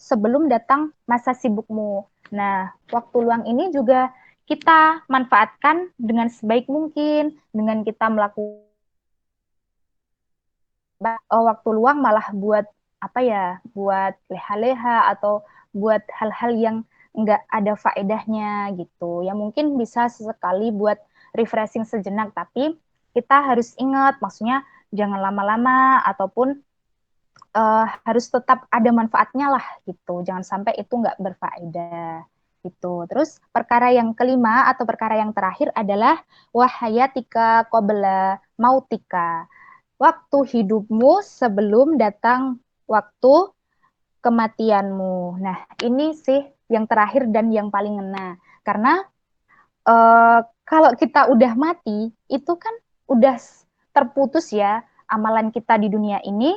sebelum datang masa sibukmu. Nah, waktu luang ini juga kita manfaatkan dengan sebaik mungkin, dengan kita melakukan waktu luang malah buat apa ya, buat leha-leha atau buat hal-hal yang nggak ada faedahnya gitu. Ya mungkin bisa sesekali buat refreshing sejenak, tapi kita harus ingat, maksudnya jangan lama-lama ataupun harus tetap ada manfaatnya lah gitu. Jangan sampai itu nggak berfaedah gitu. Terus perkara yang kelima atau perkara yang terakhir adalah wahayatika qabla mautika. Waktu hidupmu sebelum datang waktu kematianmu. Nah, ini sih yang terakhir dan yang paling ngena. Karena kalau kita udah mati, itu kan udah terputus ya amalan kita di dunia ini,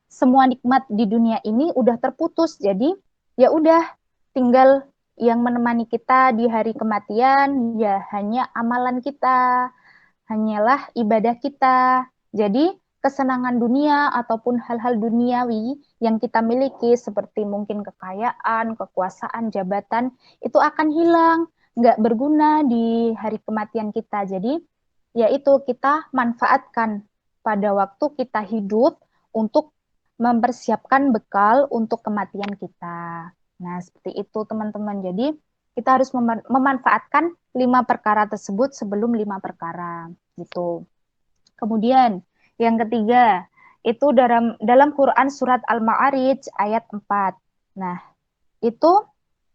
semua nikmat di dunia ini udah terputus. Jadi ya udah tinggal yang menemani kita di hari kematian ya hanya amalan kita, hanyalah ibadah kita. Jadi kesenangan dunia ataupun hal-hal duniawi yang kita miliki seperti mungkin kekayaan, kekuasaan, jabatan itu akan hilang, nggak berguna di hari kematian kita. Jadi yaitu kita manfaatkan pada waktu kita hidup untuk mempersiapkan bekal untuk kematian kita. Nah, seperti itu teman-teman. Jadi kita harus memanfaatkan 5 perkara tersebut sebelum 5 perkara gitu. Kemudian yang ketiga itu dalam Quran surat Al-Ma'arij ayat 4. Nah, itu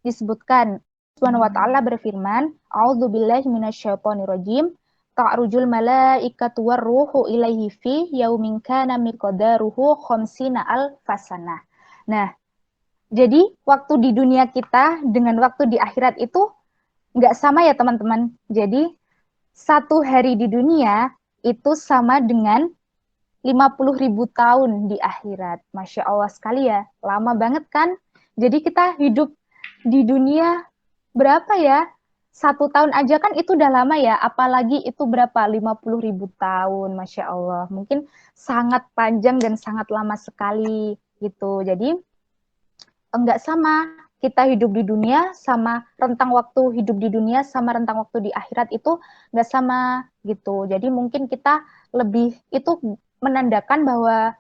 disebutkan Subhanahu wa taala berfirman, "A'udzubillahi minasyaitonirrajim. Ta'rujul malaikatu warruhu ilaihi fi yaumin kana miqdaruhu khamsina alfasanah." Nah, jadi waktu di dunia kita dengan waktu di akhirat itu nggak sama ya teman-teman. Jadi 1 hari di dunia itu sama dengan 50.000 tahun di akhirat. Masya Allah sekali ya, lama banget kan? Jadi kita hidup di dunia berapa ya? 1 tahun aja kan itu udah lama ya, apalagi itu berapa? 50.000 tahun, Masya Allah. Mungkin sangat panjang dan sangat lama sekali gitu. Jadi enggak sama kita hidup di dunia sama rentang waktu hidup di dunia sama rentang waktu di akhirat itu enggak sama gitu. Jadi mungkin kita lebih itu menandakan bahwa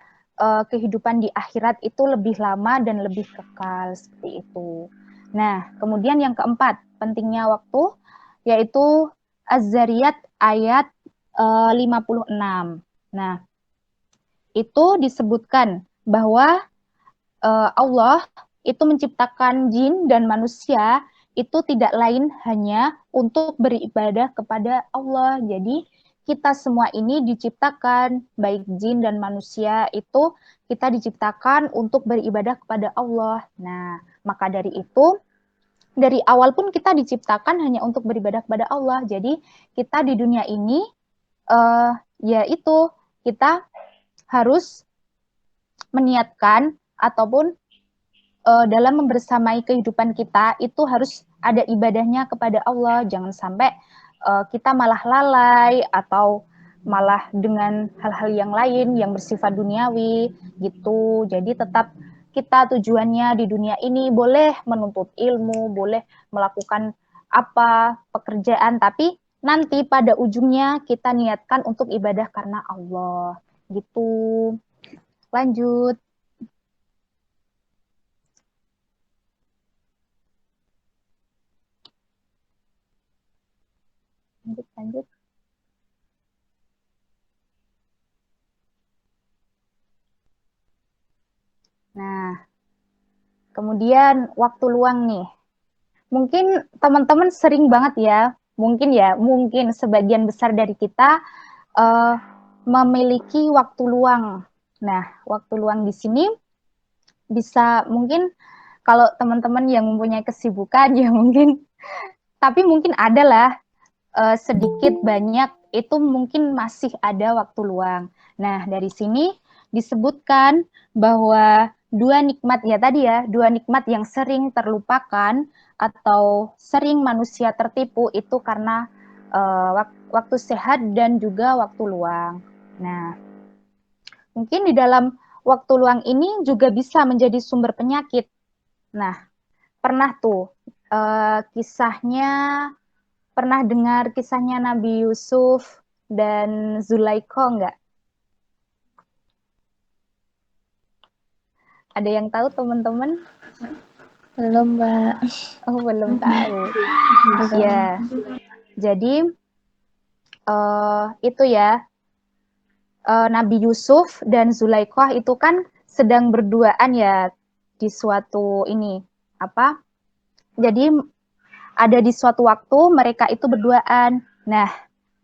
kehidupan di akhirat itu lebih lama dan lebih kekal seperti itu. Nah, kemudian yang keempat, pentingnya waktu yaitu Az-Zariyat ayat 56. Nah, itu disebutkan bahwa Allah itu menciptakan jin dan manusia itu tidak lain hanya untuk beribadah kepada Allah. Jadi kita semua ini diciptakan, baik jin dan manusia itu kita diciptakan untuk beribadah kepada Allah. Nah, maka dari itu, dari awal pun kita diciptakan hanya untuk beribadah kepada Allah. Jadi kita di dunia ini, yaitu kita harus meniatkan ataupun dalam membersamai kehidupan kita itu harus ada ibadahnya kepada Allah. Jangan sampai kita malah lalai atau malah dengan hal-hal yang lain yang bersifat duniawi gitu. Jadi tetap kita tujuannya di dunia ini boleh menuntut ilmu, boleh melakukan apa pekerjaan, tapi nanti pada ujungnya kita niatkan untuk ibadah karena Allah gitu. Lanjut. Lanjut. Nah, kemudian waktu luang nih. Mungkin teman-teman sering banget ya, mungkin sebagian besar dari kita uh, memiliki waktu luang. Nah, waktu luang di sini bisa mungkin kalau teman-teman yang mempunyai kesibukan ya mungkin, tapi mungkin adalah sedikit banyak itu mungkin masih ada waktu luang. Nah, dari sini disebutkan bahwa dua nikmat yang sering terlupakan atau sering manusia tertipu itu karena waktu sehat dan juga waktu luang. Nah, mungkin di dalam waktu luang ini juga bisa menjadi sumber penyakit. Nah, pernah tuh kisahnya, pernah dengar kisahnya Nabi Yusuf dan Zulaikha nggak? Ada yang tahu teman-teman? Belum, Mbak. Oh, belum tahu. Ya, jadi itu ya, Nabi Yusuf dan Zulaikha itu kan sedang berduaan ya di suatu ini apa? Jadi ada di suatu waktu mereka itu berduaan. Nah,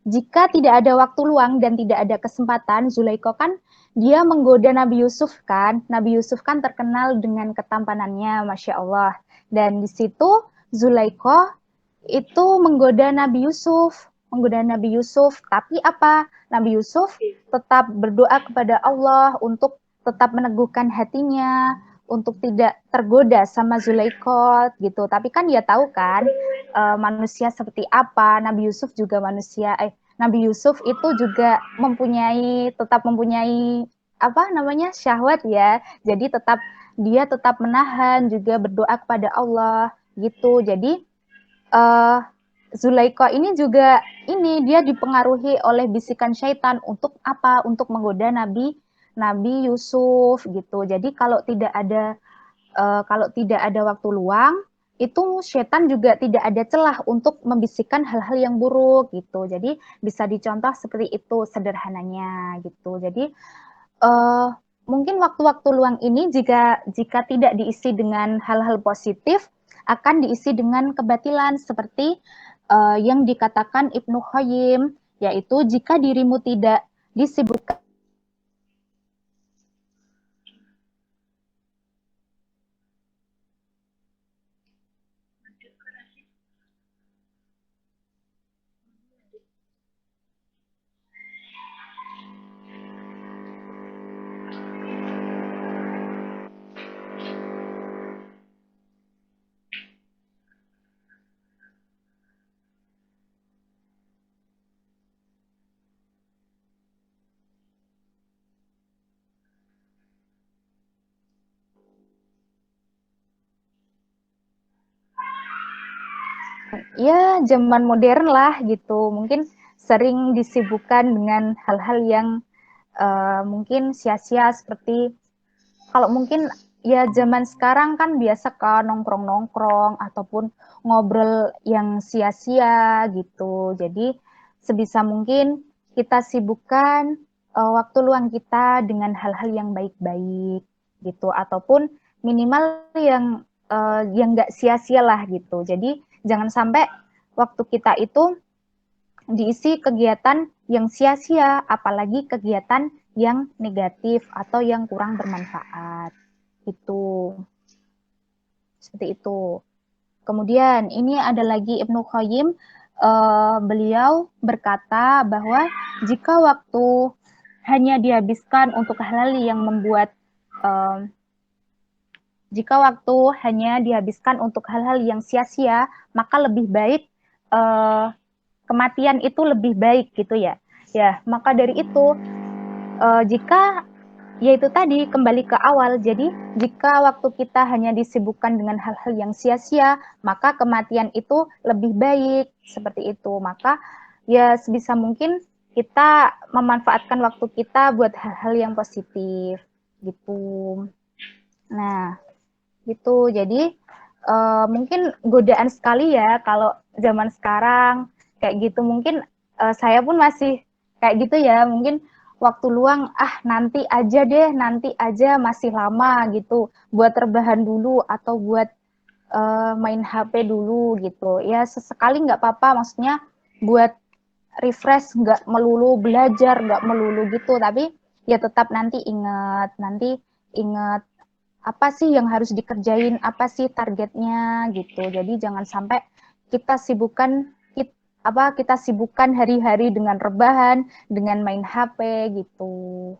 jika tidak ada waktu luang dan tidak ada kesempatan, Zulaikha kan dia menggoda Nabi Yusuf kan. Nabi Yusuf kan terkenal dengan ketampanannya, Masya Allah. Dan di situ Zulaikha itu menggoda Nabi Yusuf. Menggoda Nabi Yusuf. Tapi apa? Nabi Yusuf tetap berdoa kepada Allah untuk tetap meneguhkan hatinya, untuk tidak tergoda sama Zulaikha gitu. Tapi kan dia tahu kan manusia seperti apa. Nabi Yusuf juga manusia. Nabi Yusuf itu juga tetap mempunyai apa namanya syahwat ya. Jadi dia tetap menahan juga berdoa kepada Allah gitu. Jadi uh, Zulaikha ini juga dia dipengaruhi oleh bisikan syaitan untuk apa? Untuk menggoda Nabi Yusuf gitu. Jadi kalau tidak ada waktu luang, itu setan juga tidak ada celah untuk membisikkan hal-hal yang buruk gitu. Jadi bisa dicontoh seperti itu sederhananya gitu. Jadi uh, mungkin waktu-waktu luang ini jika tidak diisi dengan hal-hal positif, akan diisi dengan kebatilan seperti yang dikatakan Ibnu Qayyim, yaitu jika dirimu tidak disibukkan. Ya zaman modern lah gitu, mungkin sering disibukkan dengan hal-hal yang mungkin sia-sia seperti kalau mungkin ya zaman sekarang kan biasa kan nongkrong-nongkrong ataupun ngobrol yang sia-sia gitu. Jadi sebisa mungkin kita sibukkan waktu luang kita dengan hal-hal yang baik-baik gitu ataupun minimal yang nggak sia-sia lah gitu. Jadi jangan sampai waktu kita itu diisi kegiatan yang sia-sia, apalagi kegiatan yang negatif atau yang kurang bermanfaat. Itu seperti itu. Kemudian ini ada lagi Ibnu Qayyim, beliau berkata bahwa jika waktu hanya dihabiskan untuk hal-hal yang membuat jika waktu hanya dihabiskan untuk hal-hal yang sia-sia, maka lebih baik kematian itu lebih baik gitu ya. Ya, maka dari itu jika yaitu tadi kembali ke awal. Jadi jika waktu kita hanya disibukkan dengan hal-hal yang sia-sia, maka kematian itu lebih baik seperti itu. Maka ya sebisa mungkin kita memanfaatkan waktu kita buat hal-hal yang positif gitu. Nah, gitu. Jadi mungkin godaan sekali ya kalau zaman sekarang kayak gitu. Mungkin saya pun masih kayak gitu ya. Mungkin waktu luang nanti aja masih lama gitu. Buat rebahan dulu atau buat main HP dulu gitu. Ya sesekali nggak apa-apa. Maksudnya buat refresh, nggak melulu belajar, nggak melulu gitu. Tapi ya tetap nanti ingat apa sih yang harus dikerjain, apa sih targetnya gitu. Jadi jangan sampai kita sibukkan kita sibukkan hari-hari dengan rebahan, dengan main HP gitu.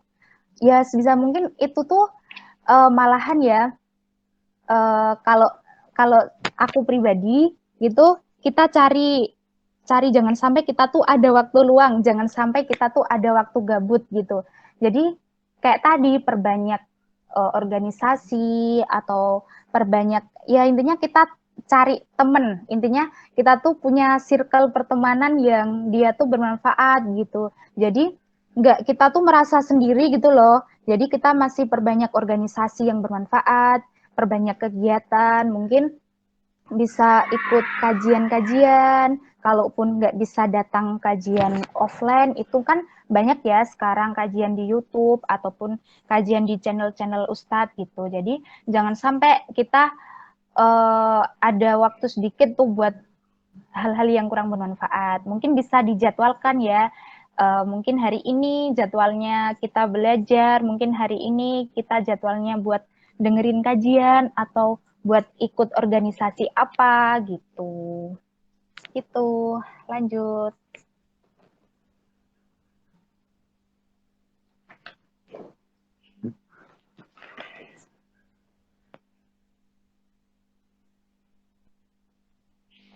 Ya sebisa mungkin itu tuh malahan ya kalau kalau aku pribadi gitu kita cari cari jangan sampai kita tuh ada waktu luang, jangan sampai kita tuh ada waktu gabut gitu. Jadi kayak tadi perbanyak organisasi atau perbanyak, ya intinya kita cari temen, intinya kita tuh punya circle pertemanan yang dia tuh bermanfaat gitu. Jadi nggak kita tuh merasa sendiri gitu loh. Jadi kita masih perbanyak organisasi yang bermanfaat, perbanyak kegiatan, mungkin bisa ikut kajian-kajian, kalaupun nggak bisa datang kajian offline, itu kan banyak ya sekarang kajian di YouTube ataupun kajian di channel-channel Ustadz gitu. Jadi jangan sampai kita ada waktu sedikit tuh buat hal-hal yang kurang bermanfaat. Mungkin bisa dijadwalkan ya. Mungkin hari ini jadwalnya kita belajar, mungkin hari ini kita jadwalnya buat dengerin kajian atau buat ikut organisasi apa gitu. Itu lanjut.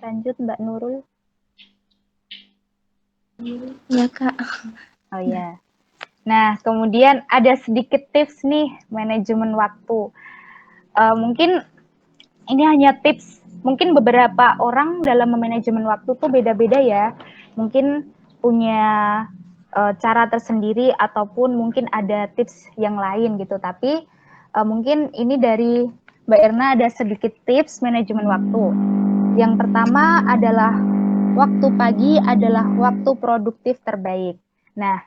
Lanjut Mbak Nurul. Ya, Kak. Oh ya. Nah, kemudian ada sedikit tips nih manajemen waktu. Mungkin ini hanya tips, mungkin beberapa orang dalam memanajemen waktu tuh beda-beda ya. Mungkin punya cara tersendiri ataupun mungkin ada tips yang lain gitu. Tapi mungkin ini dari Mbak Erna ada sedikit tips manajemen waktu. Yang pertama adalah waktu pagi adalah waktu produktif terbaik. Nah,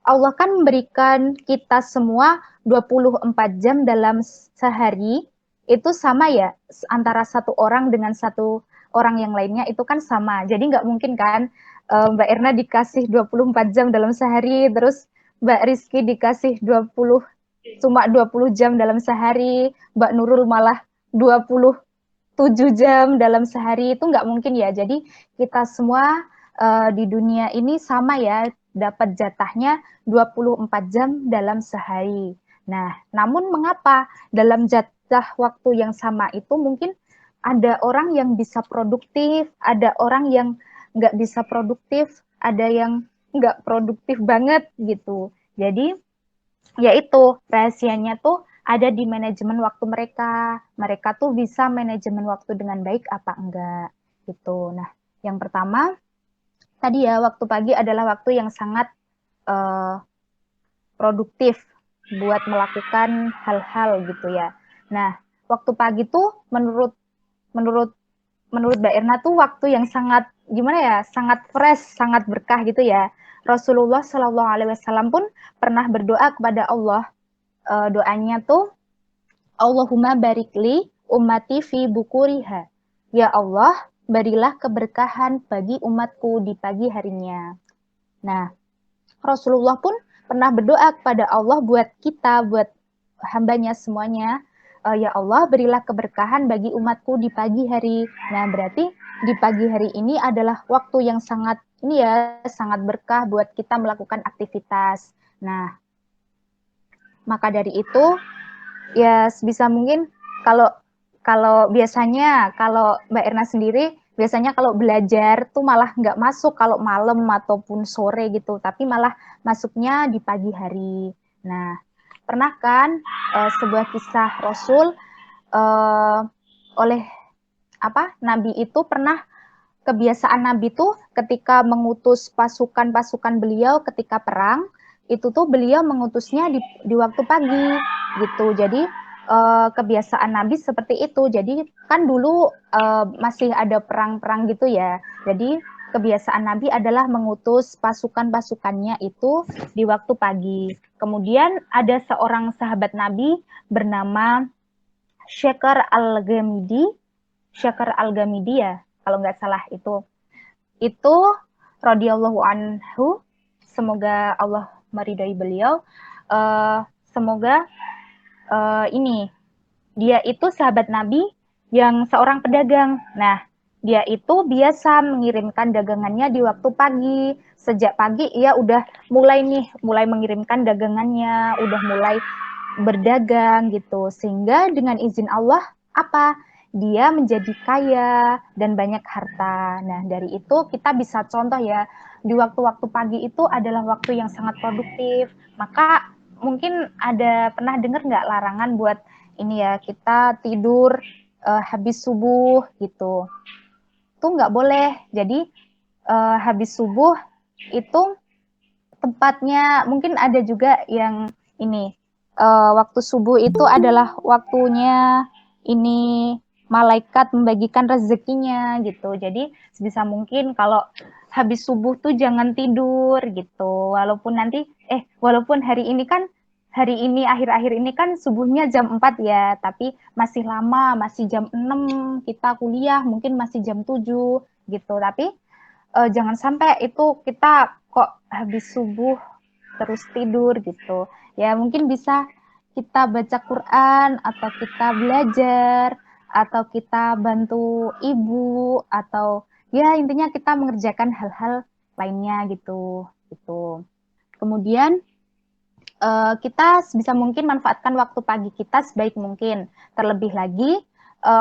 Allah kan memberikan kita semua 24 jam dalam sehari, itu sama ya, antara satu orang dengan satu orang yang lainnya itu kan sama. Jadi nggak mungkin kan Mbak Erna dikasih 24 jam dalam sehari, terus Mbak Rizky dikasih 20 jam dalam sehari, Mbak Nurul malah 27 jam dalam sehari, itu nggak mungkin ya. Jadi kita semua di dunia ini sama ya, dapat jatahnya 24 jam dalam sehari. Nah, namun mengapa dalam jatah waktu yang sama itu mungkin ada orang yang bisa produktif, ada orang yang nggak bisa produktif, ada yang nggak produktif banget gitu. Jadi, yaitu rahasianya tuh ada di manajemen waktu mereka. Mereka tuh bisa manajemen waktu dengan baik apa enggak gitu. Nah, yang pertama tadi ya waktu pagi adalah waktu yang sangat uh, produktif buat melakukan hal-hal gitu ya. Nah, waktu pagi tuh menurut menurut menurut Mbak Erna tuh waktu yang sangat gimana ya, sangat fresh, sangat berkah gitu ya. Rasulullah Shallallahu Alaihi Wasallam pun pernah berdoa kepada Allah. Doanya tuh Allahumma barikli ummati fi bukuriha. Ya Allah, berilah keberkahan bagi umatku di pagi harinya. Nah, Rasulullah pun pernah berdoa kepada Allah buat kita, buat hambanya semuanya. Ya Allah, berilah keberkahan bagi umatku di pagi hari. Nah, berarti di pagi hari ini adalah waktu yang sangat ini ya, sangat berkah buat kita melakukan aktivitas. Nah, maka dari itu ya sebisa mungkin kalau kalau biasanya kalau Mbak Erna sendiri biasanya kalau belajar tuh malah nggak masuk kalau malam ataupun sore gitu, tapi malah masuknya di pagi hari. Nah, pernah kan sebuah kisah Rasul oleh apa Nabi itu pernah kebiasaan Nabi tuh ketika mengutus pasukan-pasukan beliau ketika perang itu tuh beliau mengutusnya di waktu pagi gitu. Jadi kebiasaan Nabi seperti itu. Jadi kan dulu masih ada perang-perang gitu ya. Jadi kebiasaan Nabi adalah mengutus pasukan-pasukannya itu di waktu pagi. Kemudian ada seorang sahabat Nabi bernama Syekar Al-Ghamidi, Syekar Al-Ghamidi ya, kalau nggak salah itu radhiyallahu anhu, semoga Allah meridai beliau. Semoga ini dia itu sahabat Nabi yang seorang pedagang. Nah, dia itu biasa mengirimkan dagangannya di waktu pagi. Sejak pagi ia udah mulai mengirimkan dagangannya, udah mulai berdagang gitu. Sehingga dengan izin Allah apa? Dia menjadi kaya dan banyak harta. Nah, dari itu kita bisa contoh ya, di waktu-waktu pagi itu adalah waktu yang sangat produktif. Maka mungkin ada pernah dengar nggak larangan buat ini ya, kita tidur habis subuh gitu. Itu nggak boleh. Jadi habis subuh itu tempatnya, mungkin ada juga yang ini, waktu subuh itu adalah waktunya ini malaikat membagikan rezekinya gitu. Jadi sebisa mungkin kalau habis subuh tuh jangan tidur gitu. Walaupun hari ini kan akhir-akhir ini kan subuhnya jam 4 ya, tapi masih lama, masih jam 6 kita kuliah, mungkin masih jam 7 gitu. Tapi jangan sampai itu kita kok habis subuh terus tidur gitu. Ya mungkin bisa kita baca Quran atau kita belajar atau kita bantu ibu atau ya intinya kita mengerjakan hal-hal lainnya gitu gitu. Kemudian kita sebisa mungkin manfaatkan waktu pagi kita sebaik mungkin. Terlebih lagi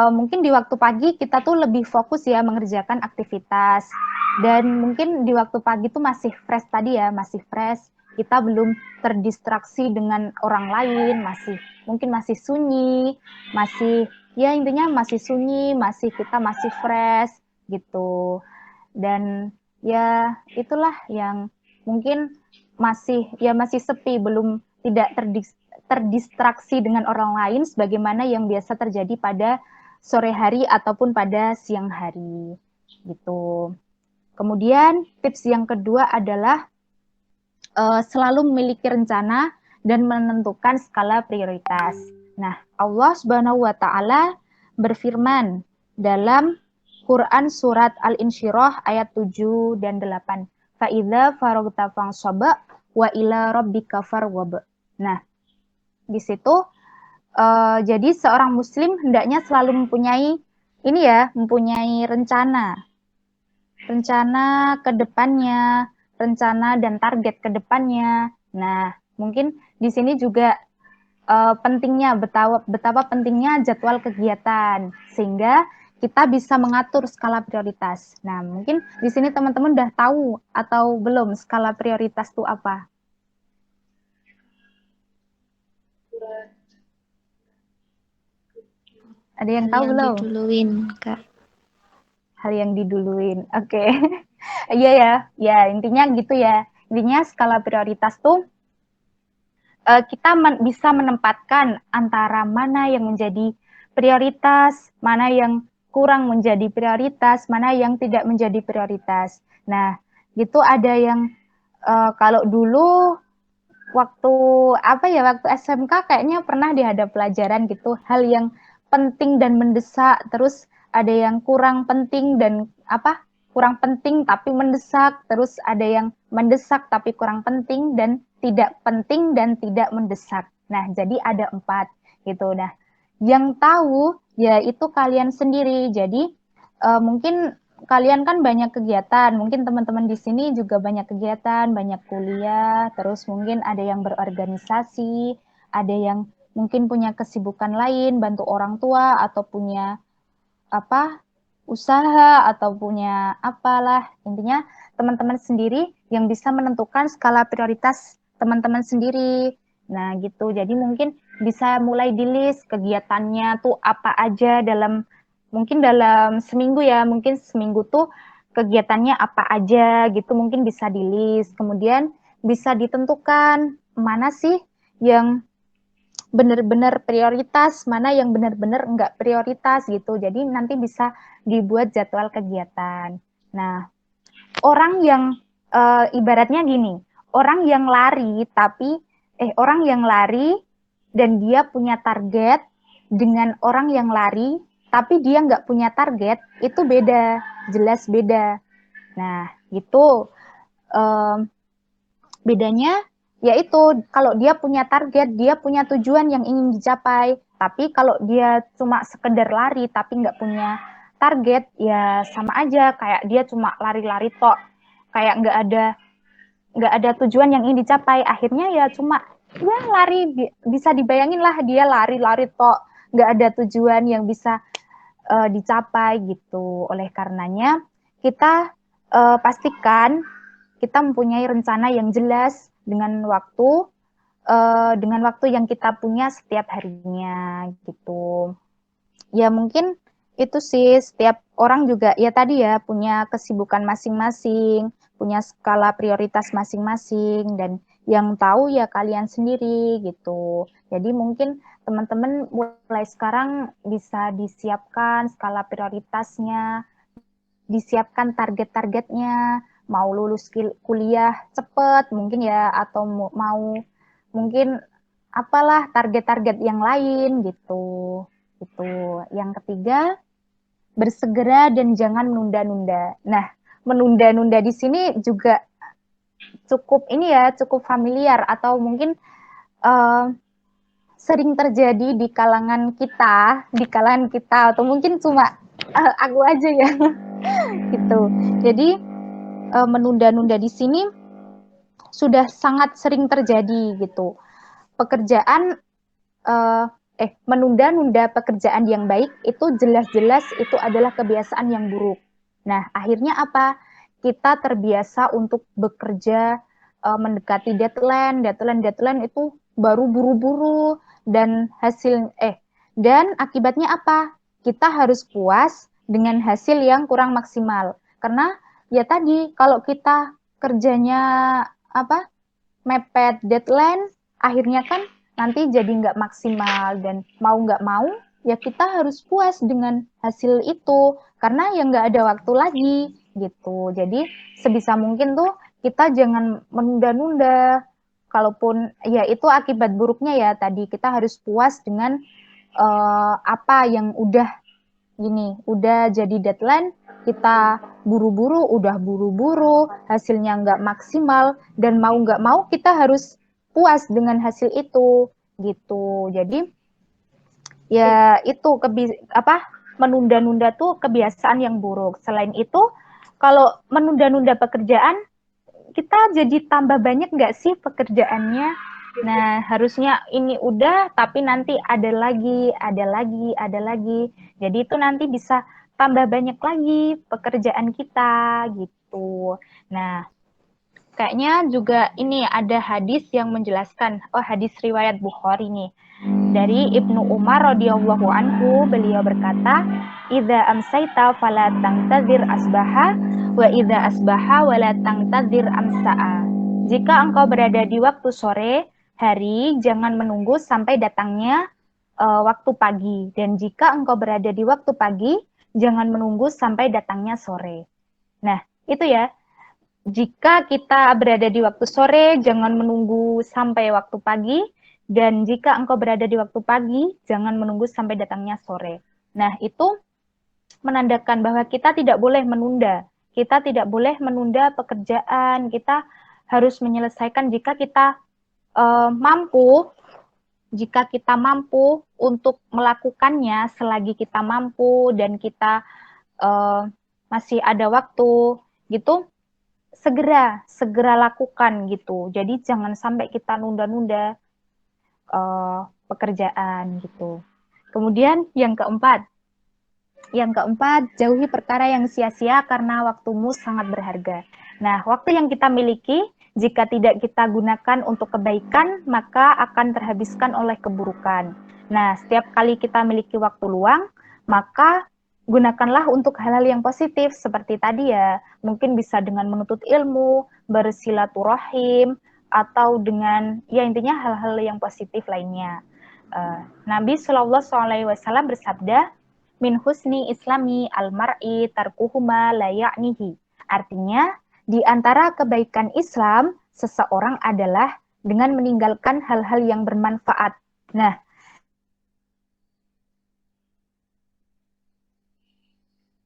mungkin di waktu pagi kita tuh lebih fokus ya mengerjakan aktivitas, dan mungkin di waktu pagi tuh masih fresh tadi ya, masih fresh, kita belum terdistraksi dengan orang lain, mungkin masih sunyi, masih ya intinya masih sunyi, kita masih fresh gitu. Dan ya itulah yang mungkin masih sepi, belum tidak terdistraksi dengan orang lain sebagaimana yang biasa terjadi pada sore hari ataupun pada siang hari gitu. Kemudian tips yang kedua adalah selalu memiliki rencana dan menentukan skala prioritas. Nah, Allah Subhanahu wa taala berfirman dalam Quran surat Al-Insyirah ayat 7 dan 8. Fa'idza faragta fansab wa ila rabbika farghab. Nah, di situ jadi seorang muslim hendaknya selalu mempunyai rencana ke depannya, rencana dan target ke depannya. Nah, mungkin di sini juga pentingnya betapa pentingnya jadwal kegiatan sehingga kita bisa mengatur skala prioritas. Nah, mungkin di sini teman-teman udah tahu atau belum skala prioritas itu apa? Ada yang tahu belum? Diduluin, Kak. Hal yang diduluin. Oke. Iya ya, intinya gitu ya. Intinya skala prioritas tuh kita bisa menempatkan antara mana yang menjadi prioritas, mana yang kurang menjadi prioritas, mana yang tidak menjadi prioritas. Nah, gitu ada yang kalau dulu waktu waktu SMK kayaknya pernah ada pelajaran gitu, hal yang penting dan mendesak, terus ada yang kurang penting dan kurang penting tapi mendesak, terus ada yang mendesak tapi kurang penting dan tidak penting dan tidak mendesak. Nah, jadi ada 4 gitu. Nah, yang tahu ya itu kalian sendiri. Jadi mungkin kalian kan banyak kegiatan, mungkin teman-teman di sini juga banyak kegiatan, banyak kuliah, terus mungkin ada yang berorganisasi, ada yang mungkin punya kesibukan lain, bantu orang tua atau punya usaha atau punya apalah. Intinya teman-teman sendiri yang bisa menentukan skala prioritas teman-teman sendiri. Nah, gitu. Jadi mungkin bisa mulai di list kegiatannya tuh apa aja mungkin dalam seminggu ya. Mungkin seminggu tuh kegiatannya apa aja gitu, mungkin bisa di list. Kemudian bisa ditentukan mana sih yang benar-benar prioritas, mana yang benar-benar enggak prioritas gitu. Jadi nanti bisa dibuat jadwal kegiatan. Nah, orang yang ibaratnya gini, orang yang lari dan dia punya target dengan orang yang lari tapi dia nggak punya target, itu beda, jelas beda. Nah, gitu. Bedanya yaitu kalau dia punya target, dia punya tujuan yang ingin dicapai. Tapi kalau dia cuma sekedar lari tapi nggak punya target, ya sama aja kayak dia cuma lari-lari tok, kayak nggak ada tujuan yang ingin dicapai. Akhirnya ya cuma ya lari, bisa dibayangin lah dia lari-lari tok, nggak ada tujuan yang bisa dicapai gitu. Oleh karenanya kita pastikan kita mempunyai rencana yang jelas dengan waktu, dengan waktu yang kita punya setiap harinya gitu. Ya mungkin itu sih, setiap orang juga ya tadi ya punya kesibukan masing-masing, punya skala prioritas masing-masing, dan yang tahu ya kalian sendiri gitu. Jadi mungkin teman-teman mulai sekarang bisa disiapkan skala prioritasnya, disiapkan target-targetnya, mau lulus kuliah cepet mungkin ya, atau mau mungkin apalah target-target yang lain gitu. Itu. Yang ketiga, bersegera dan jangan menunda-nunda. Nah, menunda-nunda di sini juga cukup ini ya, cukup familiar atau mungkin uh, sering terjadi di kalangan kita atau mungkin cuma aku aja ya gitu. Jadi menunda-nunda di sini sudah sangat sering terjadi gitu. Pekerjaan menunda-nunda pekerjaan yang baik itu jelas-jelas itu adalah kebiasaan yang buruk. Nah, akhirnya apa? Kita terbiasa untuk bekerja mendekati deadline itu baru buru-buru dan dan akibatnya apa? Kita harus puas dengan hasil yang kurang maksimal. Karena ya tadi kalau kita kerjanya mepet deadline, akhirnya kan nanti jadi nggak maksimal, dan mau nggak mau ya kita harus puas dengan hasil itu karena ya nggak ada waktu lagi gitu. Jadi sebisa mungkin tuh kita jangan menunda-nunda. Kalaupun ya itu akibat buruknya ya tadi, kita harus puas dengan apa yang udah jadi deadline, kita udah buru-buru, hasilnya nggak maksimal, dan mau nggak mau kita harus puas dengan hasil itu, gitu. Jadi ya itu menunda-nunda tuh kebiasaan yang buruk. Selain itu, kalau menunda-nunda pekerjaan, kita jadi tambah banyak nggak sih pekerjaannya? Nah, harusnya ini udah, tapi nanti ada lagi, ada lagi, ada lagi. Jadi itu nanti bisa tambah banyak lagi pekerjaan kita gitu. Nah, kayaknya juga ini ada hadis yang menjelaskan, hadis riwayat Bukhari nih. Dari Ibnu Umar radhiyallahu anhu, beliau berkata, "Idza amsayta fala tangtadzir asbaha wa idza asbaha wala tangtadzir amsa'a." Jika engkau berada di waktu sore hari, jangan menunggu sampai datangnya waktu pagi, dan jika engkau berada di waktu pagi, jangan menunggu sampai datangnya sore. Nah, itu ya. Jika kita berada di waktu sore, jangan menunggu sampai waktu pagi. Dan jika engkau berada di waktu pagi, jangan menunggu sampai datangnya sore. Nah, itu menandakan bahwa kita tidak boleh menunda. Kita tidak boleh menunda pekerjaan. Kita harus menyelesaikan jika kita mampu. Jika kita mampu untuk melakukannya selagi kita mampu dan kita masih ada waktu, gitu, segera lakukan gitu. Jadi jangan sampai kita nunda-nunda pekerjaan gitu. Kemudian yang keempat, jauhi perkara yang sia-sia karena waktumu sangat berharga. Nah, waktu yang kita miliki jika tidak kita gunakan untuk kebaikan, maka akan terhabiskan oleh keburukan. Nah, setiap kali kita miliki waktu luang, maka gunakanlah untuk hal-hal yang positif seperti tadi ya. Mungkin bisa dengan menuntut ilmu, bersilaturahim, atau dengan ya intinya hal-hal yang positif lainnya. Nabi Shallallahu Alaihi Wasallam bersabda, "Min husni islami al-mar'i tarkuhuma la ya'nihi." Artinya, di antara kebaikan Islam, seseorang adalah dengan meninggalkan hal-hal yang bermanfaat. Nah,